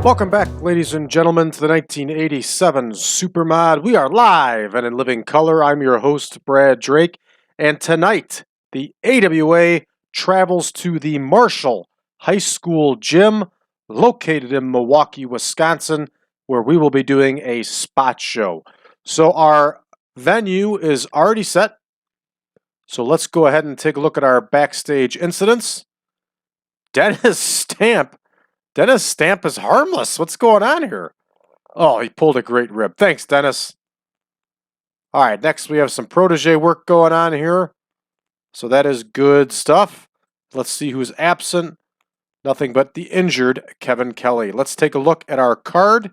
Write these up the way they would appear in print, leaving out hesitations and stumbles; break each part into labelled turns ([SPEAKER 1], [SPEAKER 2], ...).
[SPEAKER 1] Welcome back, ladies and gentlemen, to the 1987 Supermod. We are live and in living color. I'm your host, Brad Drake, and tonight, the AWA travels to the Marshall High School gym located in Milwaukee, Wisconsin, where we will be doing a spot show. So our venue is already set. So let's go ahead and take a look at our backstage incidents. Dennis Stamp is harmless. What's going on here? Oh, he pulled a great rib. Thanks, Dennis. All right, next we have some protege work going on here. So that is good stuff. Let's see who's absent. Nothing but the injured Kevin Kelly. Let's take a look at our card.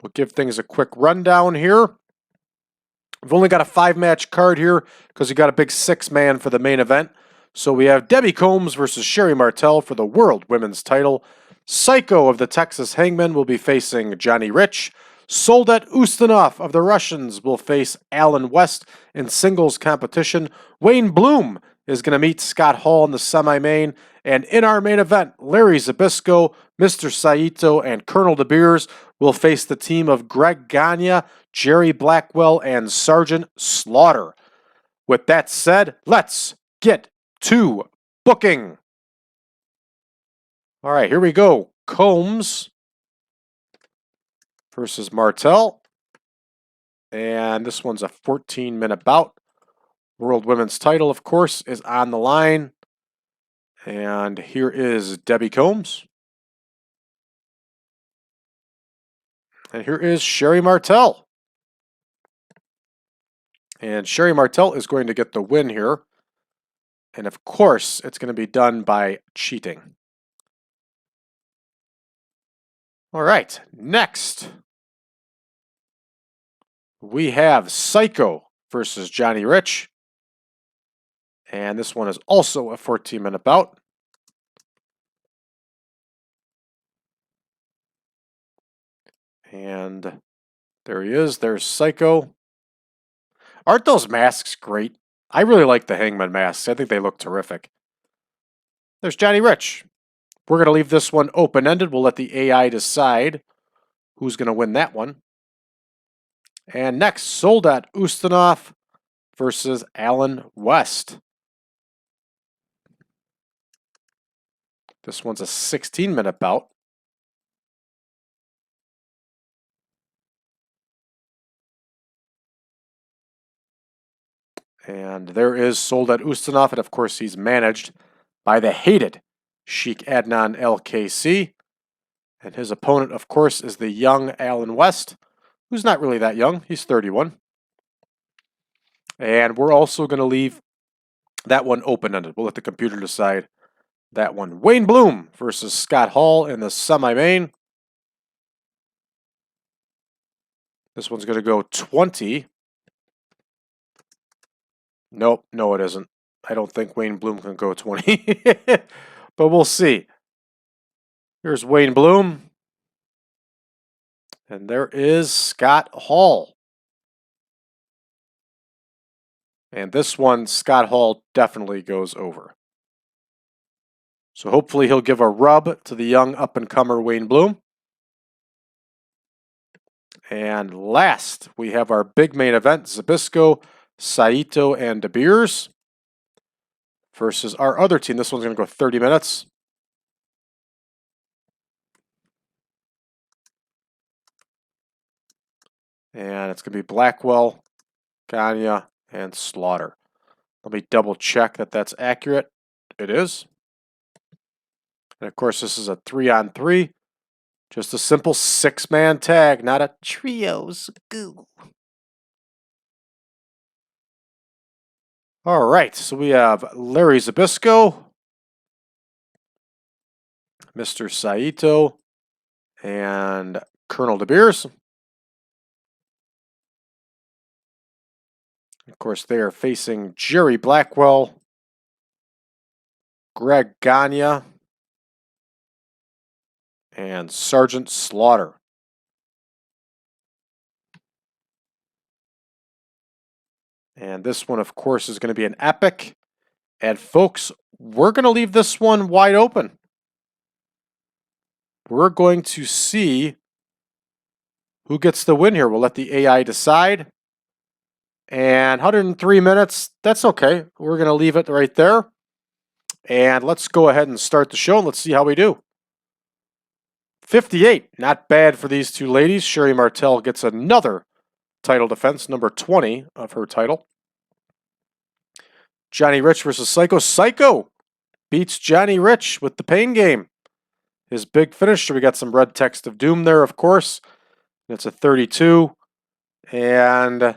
[SPEAKER 1] We'll give things a quick rundown here. We've only got a 5-match card here because we got a big 6-man for the main event. So we have Debbie Combs versus Sherri Martel for the World Women's title. Saito of the Texas Hangmen will be facing Johnny Rich. Soldat Ustniov of the Russians will face Alan West in singles competition. Wayne Bloom is going to meet Scott Hall in the semi-main. And in our main event, Larry Zybszko, Mr. Saito, and Colonel DeBeers will face the team of Greg Gagne, Jerry Blackwell, and Sergeant Slaughter. With that said, let's get to booking. All right, here we go. Combs versus Martel. And this one's a 14-minute bout. World Women's title, of course, is on the line. And here is Debbie Combs. And here is Sherri Martel. And Sherri Martel is going to get the win here. And of course, it's going to be done by cheating. All right, next we have Psycho versus Johnny Rich. And this one is also a 14-minute bout. And there he is. There's Psycho. Aren't those masks great? I really like the Hangman masks. I think they look terrific. There's Johnny Rich. We're going to leave this one open-ended. We'll let the AI decide who's going to win that one. And next, Soldat Ustniov versus Alan West. This one's a 16-minute bout. And there is Soldat Ustniov, and of course he's managed by the hated Sheik Adnan LKC. And his opponent, of course, is the young Alan West, who's not really that young. He's 31. And we're also going to leave that one open-ended. We'll let the computer decide that one. Wayne Bloom versus Scott Hall in the semi-main. This one's going to go 20. Nope, no it isn't. I don't think Wayne Bloom can go 20. But we'll see. Here's Wayne Bloom. And there is Scott Hall. And this one, Scott Hall definitely goes over. So hopefully he'll give a rub to the young up-and-comer Wayne Bloom. And last, we have our big main event, Zybszko, Saito, and DeBeers versus our other team. This one's going to go 30 minutes. And it's going to be Blackwell, Gagne, and Slaughter. Let me double check that that's accurate. It is. And of course, this is a 3-on-3. Just a simple 6-man tag, not a trios. Goo. All right, so we have Larry Zybszko, Mr. Saito, and Colonel DeBeers. Of course, they are facing Jerry Blackwell, Greg Gagne, and Sergeant Slaughter. And this one, of course, is going to be an epic. And folks, we're going to leave this one wide open. we're going to see who gets the win here. We'll let the AI decide. And 103 minutes, that's okay. We're going to leave it right there. And let's go ahead and start the show, and let's see how we do. 58, not bad for these two ladies. Sherri Martel gets another title defense, number 20 of her title. Johnny Rich versus Psycho. Psycho beats Johnny Rich with the pain game. His big finisher, we got some red text of doom there, of course. It's a 32. And,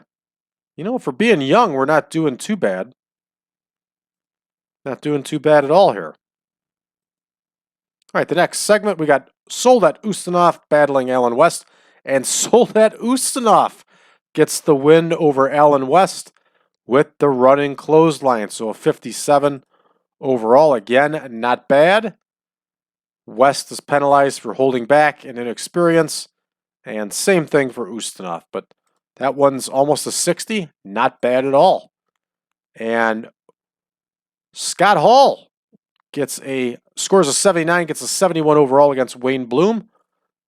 [SPEAKER 1] you know, for being young, we're not doing too bad. Not doing too bad at all here. All right, the next segment, we got Soldat Ustniov battling Alan West. And Soldat Ustniov gets the win over Alan West with the running clothesline. So a 57 overall. Again, not bad. West is penalized for holding back and inexperience. And same thing for Ustniov. But that one's almost a 60. Not bad at all. And Scott Hall scores a 79, gets a 71 overall against Wayne Bloom.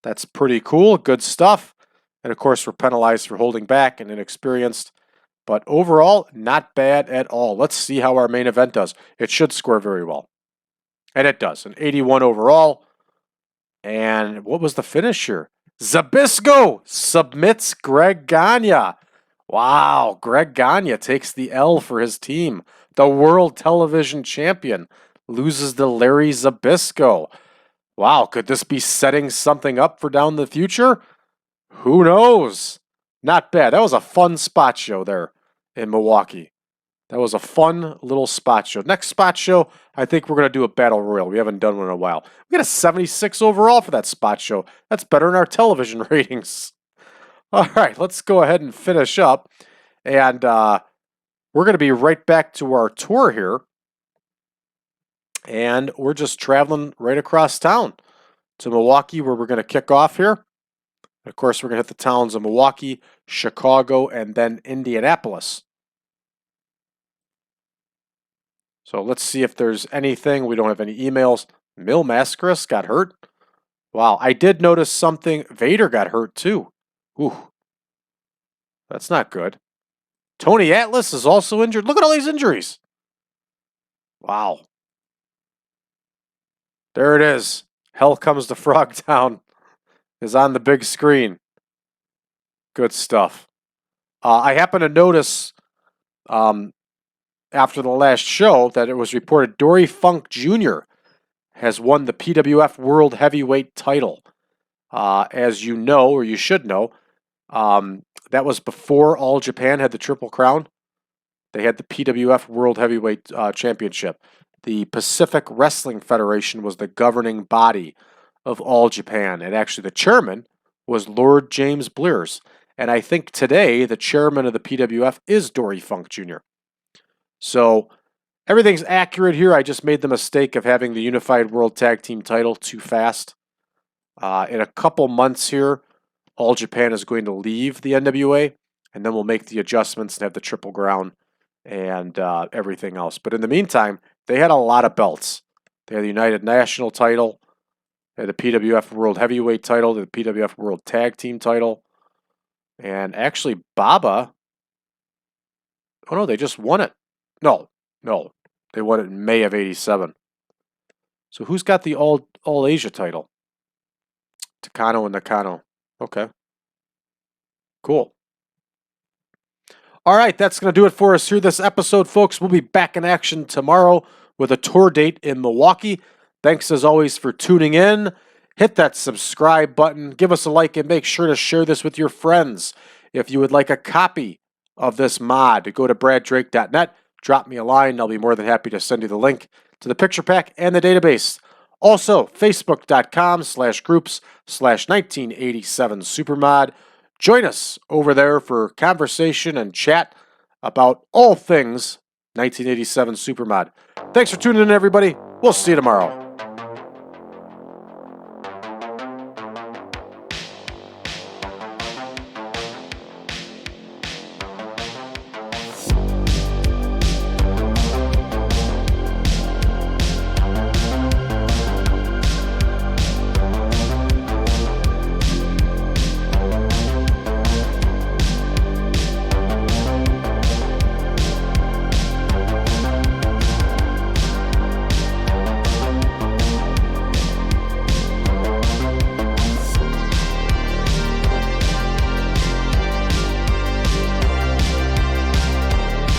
[SPEAKER 1] That's pretty cool. Good stuff. And of course, we're penalized for holding back and inexperienced. But overall, not bad at all. Let's see how our main event does. It should score very well. And it does. An 81 overall. And what was the finisher? Zybszko submits Greg Gagne. Wow, Greg Gagne takes the L for his team. The World Television Champion loses to Larry Zybszko. Wow, could this be setting something up for down the future? Who knows? Not bad. That was a fun spot show there in Milwaukee. That was a fun little spot show. Next spot show, I think we're going to do a Battle Royal. We haven't done one in a while. We got a 76 overall for that spot show. That's better than our television ratings. All right, let's go ahead and finish up. And we're going to be right back to our tour here. And we're just traveling right across town to Milwaukee, where we're going to kick off here. Of course, we're going to hit the towns of Milwaukee, Chicago, and then Indianapolis. So let's see if there's anything. We don't have any emails. Mil Mascaris got hurt. Wow, I did notice something. Vader got hurt too. Ooh, that's not good. Tony Atlas is also injured. Look at all these injuries. Wow. There it is. Hell Comes to Frogtown is on the big screen. Good stuff. I happen to notice after the last show that it was reported Dory Funk Jr. has won the PWF World Heavyweight title. As you know, or you should know, that was before All Japan had the Triple Crown. They had the PWF World Heavyweight Championship. The Pacific Wrestling Federation was the governing body of All Japan. And actually the chairman was Lord James Blears. And I think today the chairman of the PWF is Dory Funk Jr. So everything's accurate here. I just made the mistake of having the Unified World Tag Team title too fast. In a couple months here, All Japan is going to leave the NWA, and then we'll make the adjustments and have the Triple Crown and everything else. But in the meantime, they had a lot of belts. They had the United National title, they had the PWF World Heavyweight title, the PWF World Tag Team title, and actually Baba, oh no, they just won it. No, they won it in May of '87. So who's got the All Asia title? Takano and Nakano. Okay. Cool. All right, that's going to do it for us here this episode, folks. We'll be back in action tomorrow with a tour date in Milwaukee. Thanks, as always, for tuning in. Hit that subscribe button. Give us a like and make sure to share this with your friends. If you would like a copy of this mod, go to braddrake.net. Drop me a line. I'll be more than happy to send you the link to the picture pack and the database. Also, facebook.com/groups/1987supermod. Join us over there for conversation and chat about all things 1987 Supermod. Thanks for tuning in, everybody. We'll see you tomorrow.